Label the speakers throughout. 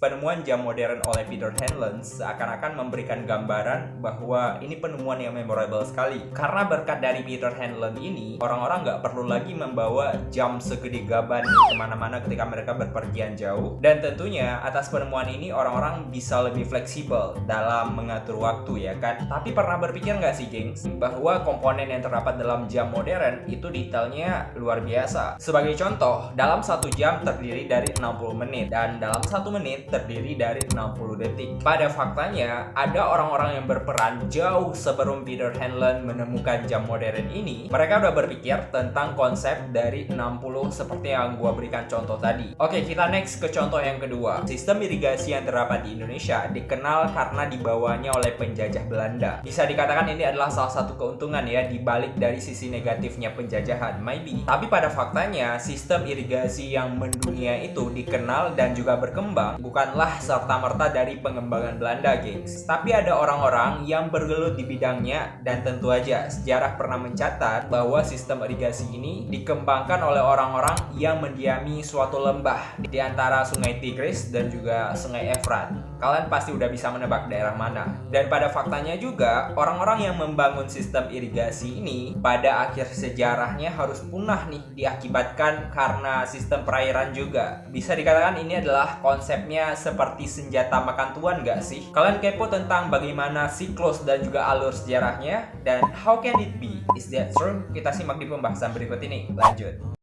Speaker 1: Penemuan jam modern oleh Peter Hanlon seakan-akan memberikan gambaran bahwa ini penemuan yang memorable sekali. Karena berkat dari Peter Hanlon ini, orang-orang nggak perlu lagi membawa jam segede gaban kemana-mana ketika mereka berpergian jauh. Dan tentunya atas penemuan ini orang-orang bisa lebih fleksibel dalam mengatur waktu, ya kan? Tapi pernah berpikir nggak sih, gengs, bahwa komponen yang terdapat dalam jam modern itu detailnya luar biasa. Sebagai contoh, dalam 1 jam terdiri dari 60 menit dan dalam 1 menit terdiri dari 60 detik. Pada faktanya, ada orang-orang yang berperan jauh sebelum Peter Hanlon menemukan jam modern ini. Mereka udah berpikir tentang konsep dari 60 seperti yang gua berikan contoh tadi. Oke, kita next ke contoh yang kedua. Sistem irigasi yang terdapat di Indonesia dikenal karena dibawanya oleh penjajah Belanda. Bisa dikatakan ini adalah salah satu keuntungan ya dibalik dari sisi negatifnya penjajahan, maybe. Tapi pada faktanya, sistem irigasi yang mendunia itu dikenal dan juga berkembang bukanlah serta-merta dari pengembangan Belanda, gengs. Tapi ada orang-orang yang bergelut di bidangnya dan tentu aja sejarah pernah mencatat bahwa sistem irigasi ini dikembangkan oleh orang-orang yang mendiami suatu lembah di antara Sungai Tigris dan juga Sungai Efrat. Kalian pasti udah bisa menebak daerah mana. Dan pada faktanya juga, orang-orang yang membangun sistem irigasi ini pada akhir sejarahnya harus punah nih diakibatkan karena sistem perairan juga. Bisa dikatakan ini adalah konsepnya seperti senjata makan tuan gak sih? Kalian kepo tentang bagaimana siklus dan juga alur sejarahnya? Dan how can it be? Is that true? Kita simak di pembahasan berikut ini. Lanjut.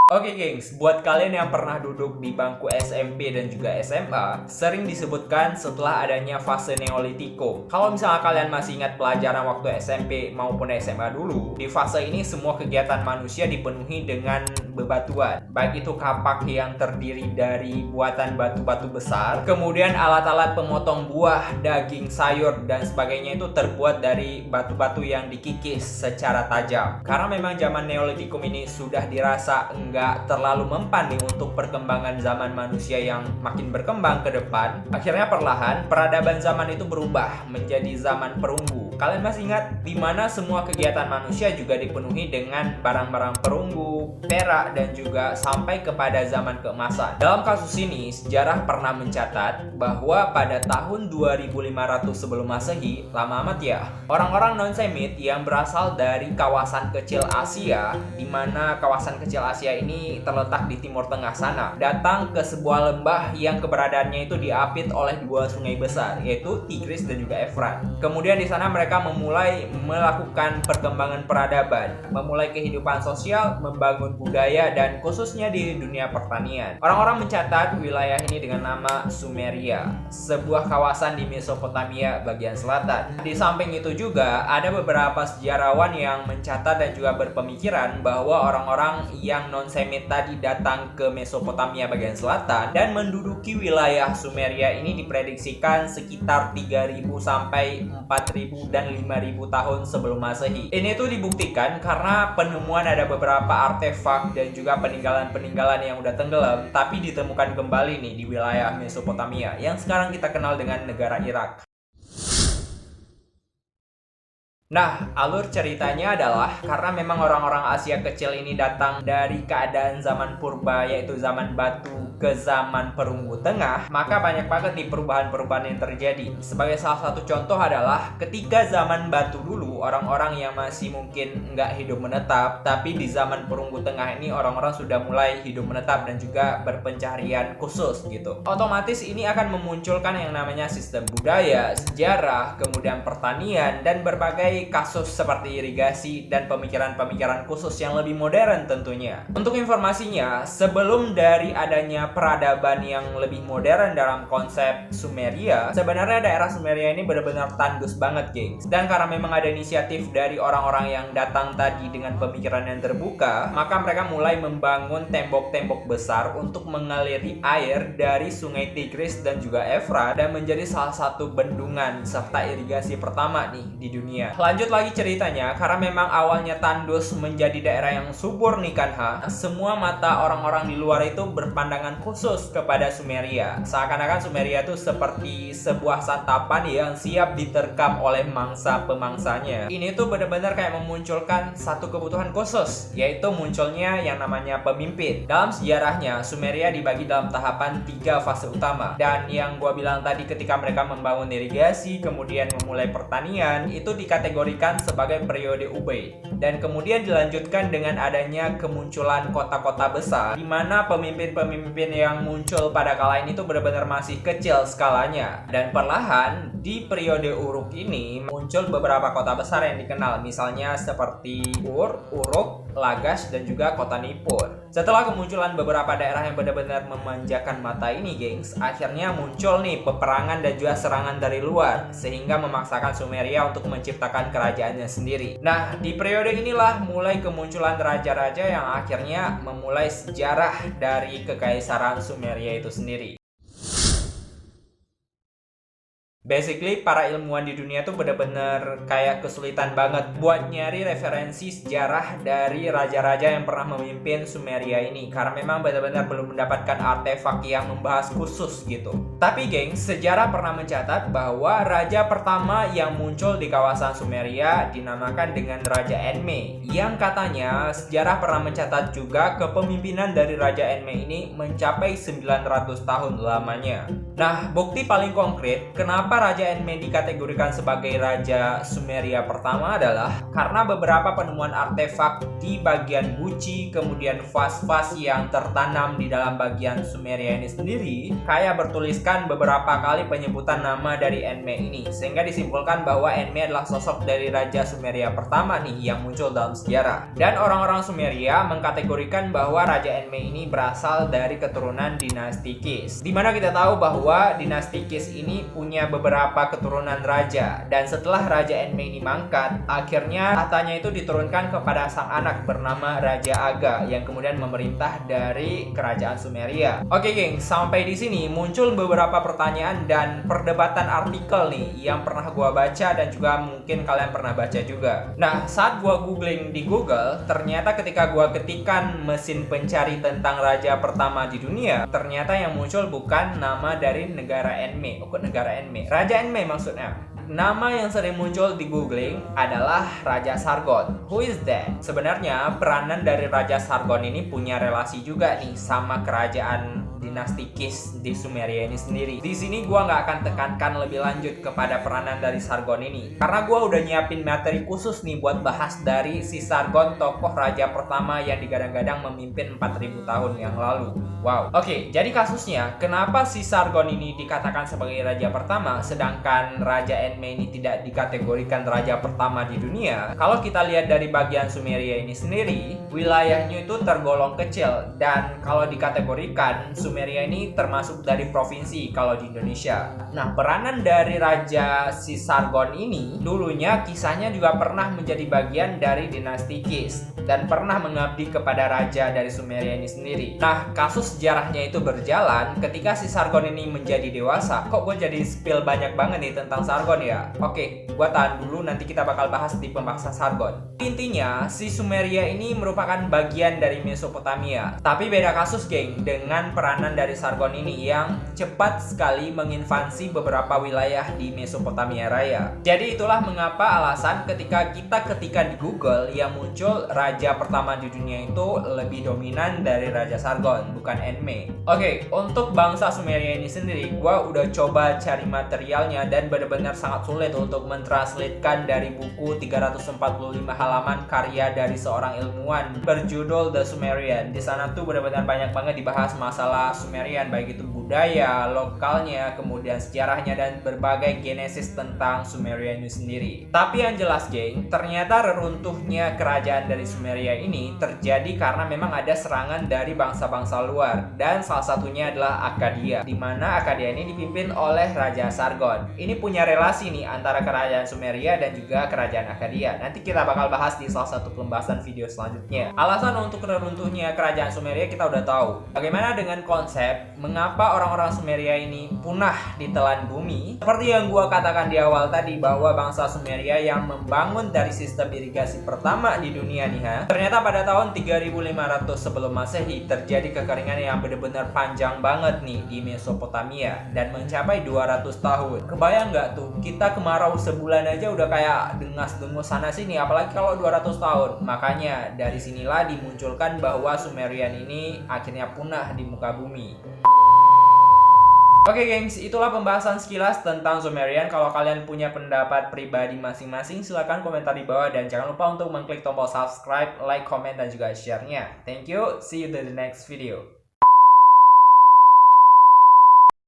Speaker 1: Oke, gengs, buat kalian yang pernah duduk di bangku SMP dan juga SMA, sering disebutkan setelah adanya fase Neolitikum. Kalau misalnya kalian masih ingat pelajaran waktu SMP maupun SMA dulu, di fase ini semua kegiatan manusia dipenuhi dengan bebatuan. Baik itu kapak yang terdiri dari buatan batu-batu besar, kemudian alat-alat pemotong buah, daging, sayur, dan sebagainya itu terbuat dari batu-batu yang dikikis secara tajam. Karena memang zaman Neolitikum ini sudah dirasa nggak terlalu mempan nih untuk perkembangan zaman manusia yang makin berkembang ke depan. Akhirnya perlahan peradaban zaman itu berubah menjadi zaman perunggu. Kalian masih ingat di mana semua kegiatan manusia juga dipenuhi dengan barang-barang perunggu, perak, dan juga sampai kepada zaman keemasan. Dalam kasus ini, sejarah pernah mencatat bahwa pada tahun 2500 sebelum Masehi, lama amat ya, orang-orang non-Semit yang berasal dari kawasan kecil Asia, di mana kawasan kecil Asia ini terletak di timur tengah sana, datang ke sebuah lembah yang keberadaannya itu diapit oleh 2 sungai besar, yaitu Tigris dan juga Efrat. Kemudian di sana mereka memulai melakukan perkembangan peradaban, memulai kehidupan sosial, membangun budaya, dan khususnya di dunia pertanian. Orang-orang mencatat wilayah ini dengan nama Sumeria, sebuah kawasan di Mesopotamia bagian selatan. Di samping itu juga ada beberapa sejarawan yang mencatat dan juga berpemikiran bahwa orang-orang yang non-Semit tadi datang ke Mesopotamia bagian selatan dan menduduki wilayah Sumeria ini diprediksikan sekitar 3000 sampai 4000 dan 5000 tahun sebelum Masehi. Ini tuh dibuktikan karena penemuan ada beberapa artefak dan juga peninggalan-peninggalan yang udah tenggelam tapi ditemukan kembali nih di wilayah Mesopotamia yang sekarang kita kenal dengan negara Irak. Nah, alur ceritanya adalah karena memang orang-orang Asia kecil ini datang dari keadaan zaman purba, yaitu zaman batu, ke zaman perunggu tengah, maka banyak banget nih perubahan-perubahan yang terjadi. Sebagai salah satu contoh adalah ketika zaman batu dulu, orang-orang yang masih mungkin nggak hidup menetap, tapi di zaman perunggu tengah ini orang-orang sudah mulai hidup menetap dan juga berpencaharian khusus gitu. Otomatis ini akan memunculkan yang namanya sistem budaya, sejarah, kemudian pertanian, dan berbagai kasus seperti irigasi dan pemikiran-pemikiran khusus yang lebih modern tentunya. Untuk informasinya, sebelum dari adanya peradaban yang lebih modern dalam konsep Sumeria, sebenarnya daerah Sumeria ini benar-benar tandus banget, gengs. Dan karena memang ada inisiatif dari orang-orang yang datang tadi dengan pemikiran yang terbuka, maka mereka mulai membangun tembok-tembok besar untuk mengaliri air dari Sungai Tigris dan juga Efrat dan menjadi salah satu bendungan serta irigasi pertama nih di dunia. lanjut lagi ceritanya, karena memang awalnya Tandus menjadi daerah yang subur nih Kanha, semua mata orang-orang di luar itu berpandangan khusus kepada Sumeria. Seakan-akan Sumeria itu seperti sebuah santapan yang siap diterkam oleh mangsa-pemangsanya. Ini tuh benar-benar kayak memunculkan satu kebutuhan khusus, yaitu munculnya yang namanya pemimpin. Dalam sejarahnya, Sumeria dibagi dalam tahapan 3 fase utama. Dan yang gua bilang tadi, ketika mereka membangun irigasi, kemudian memulai pertanian, itu dikategorikan sebagai periode Ubaid. Dan kemudian dilanjutkan dengan adanya kemunculan kota-kota besar, di mana pemimpin-pemimpin yang muncul pada kala ini tuh benar-benar masih kecil skalanya. Dan perlahan di periode Uruk ini muncul beberapa kota besar yang dikenal, misalnya seperti Uruk, Lagash, dan juga kota Nippur. Setelah kemunculan beberapa daerah yang benar-benar memanjakan mata ini, gengs, akhirnya muncul nih peperangan dan juga serangan dari luar, sehingga memaksakan Sumeria untuk menciptakan kerajaannya sendiri. Nah, di periode inilah mulai kemunculan raja-raja yang akhirnya memulai sejarah dari kekaisaran Sumeria itu sendiri. Basically, para ilmuwan di dunia tuh bener-bener kayak kesulitan banget buat nyari referensi sejarah dari raja-raja yang pernah memimpin Sumeria ini, karena memang benar-benar belum mendapatkan artefak yang membahas khusus gitu. Tapi geng, sejarah pernah mencatat bahwa raja pertama yang muncul di kawasan Sumeria dinamakan dengan Raja Enme, yang katanya sejarah pernah mencatat juga kepemimpinan dari Raja Enme ini mencapai 900 tahun lamanya. Nah, bukti paling konkret kenapa Raja Enme dikategorikan sebagai Raja Sumeria pertama adalah karena beberapa penemuan artefak di bagian guci, kemudian vas-vas yang tertanam di dalam bagian Sumeria ini sendiri, kayak bertuliskan beberapa kali penyebutan nama dari Enme ini, sehingga disimpulkan bahwa Enme adalah sosok dari Raja Sumeria pertama nih yang muncul dalam sejarah. Dan orang-orang Sumeria mengkategorikan bahwa Raja Enme ini berasal dari keturunan dinasti Kish, dimana kita tahu bahwa dinasti Kish ini punya beberapa keturunan raja, dan setelah Raja Enme ini mangkat, akhirnya tahtanya itu diturunkan kepada sang anak bernama Raja Aga yang kemudian memerintah dari kerajaan Sumeria. Oke geng, sampai di sini muncul beberapa pertanyaan dan perdebatan artikel nih yang pernah gua baca dan juga mungkin kalian pernah baca juga. Nah, saat gua googling di Google, ternyata ketika gua ketikkan mesin pencari tentang raja pertama di dunia, ternyata yang muncul bukan nama dari negara Enme, negara Enme, Raja Enme maksudnya. Nama yang sering muncul di googling adalah Raja Sargon. Who is that? Sebenarnya peranan dari Raja Sargon ini punya relasi juga nih sama kerajaan dinasti Kish di Sumeria ini sendiri. Di sini gua nggak akan tekankan lebih lanjut kepada peranan dari Sargon ini, karena gua udah nyiapin materi khusus nih buat bahas dari si Sargon, tokoh raja pertama yang digadang-gadang memimpin 4000 tahun yang lalu. Wow. Oke, jadi kasusnya kenapa si Sargon ini dikatakan sebagai raja pertama sedangkan Raja Enme ini tidak dikategorikan raja pertama di dunia? Kalau kita lihat dari bagian Sumeria ini sendiri, wilayahnya itu tergolong kecil, dan kalau dikategorikan Sumeria ini termasuk dari provinsi kalau di Indonesia. Nah, peranan dari Raja si Sargon ini dulunya kisahnya juga pernah menjadi bagian dari dinasti Kish dan pernah mengabdi kepada raja dari Sumeria ini sendiri. Nah, kasus sejarahnya itu berjalan ketika si Sargon ini menjadi dewasa. Kok gue jadi spill banyak banget nih tentang Sargon ya? Oke, gue tahan dulu, nanti kita bakal bahas di pembahasan Sargon. Intinya, si Sumeria ini merupakan bagian dari Mesopotamia. Tapi beda kasus geng dengan peranan dari Sargon ini yang cepat sekali menginvasi beberapa wilayah di Mesopotamia Raya. Jadi itulah mengapa alasan ketika kita ketikkan di Google yang muncul raja pertama di dunia itu lebih dominan dari Raja Sargon, bukan Enme. Oke, untuk bangsa Sumeria ini sendiri, gua udah coba cari materialnya dan benar-benar sangat sulit untuk mentranslatekan dari buku 345 halaman karya dari seorang ilmuwan berjudul The Sumerian. Di sana tuh benar-benar banyak banget dibahas masalah Sumerian, baik itu budaya, lokalnya, kemudian sejarahnya, dan berbagai genesis tentang Sumeria ini sendiri. Tapi yang jelas geng, ternyata reruntuhnya kerajaan dari Sumeria ini terjadi karena memang ada serangan dari bangsa-bangsa luar, dan salah satunya adalah Akkadia, di mana Akkadia ini dipimpin oleh Raja Sargon. Ini punya relasi relasi nih antara kerajaan Sumeria dan juga kerajaan Akkadia. Nanti kita bakal bahas di salah satu pembahasan video selanjutnya. Alasan untuk runtuhnya kerajaan Sumeria kita udah tahu. Bagaimana dengan konsep mengapa orang-orang Sumeria ini punah ditelan bumi? Seperti yang gua katakan di awal tadi, bahwa bangsa Sumeria yang membangun dari sistem irigasi pertama di dunia nih, ternyata pada tahun 3500 sebelum Masehi terjadi kekeringan yang benar-benar panjang banget nih di Mesopotamia dan mencapai 200 tahun. Kebayang nggak tuh, kita kemarau sebulan aja udah kayak dengas-dengus sana sini, apalagi kalau 200 tahun. Makanya dari sinilah dimunculkan bahwa Sumerian ini akhirnya punah di muka bumi. Oke gengs, itulah pembahasan sekilas tentang Sumerian. Kalau kalian punya pendapat pribadi masing-masing, silahkan komentar di bawah. Dan jangan lupa untuk mengklik tombol subscribe, like, comment, dan juga share-nya. Thank you, see you in the next video.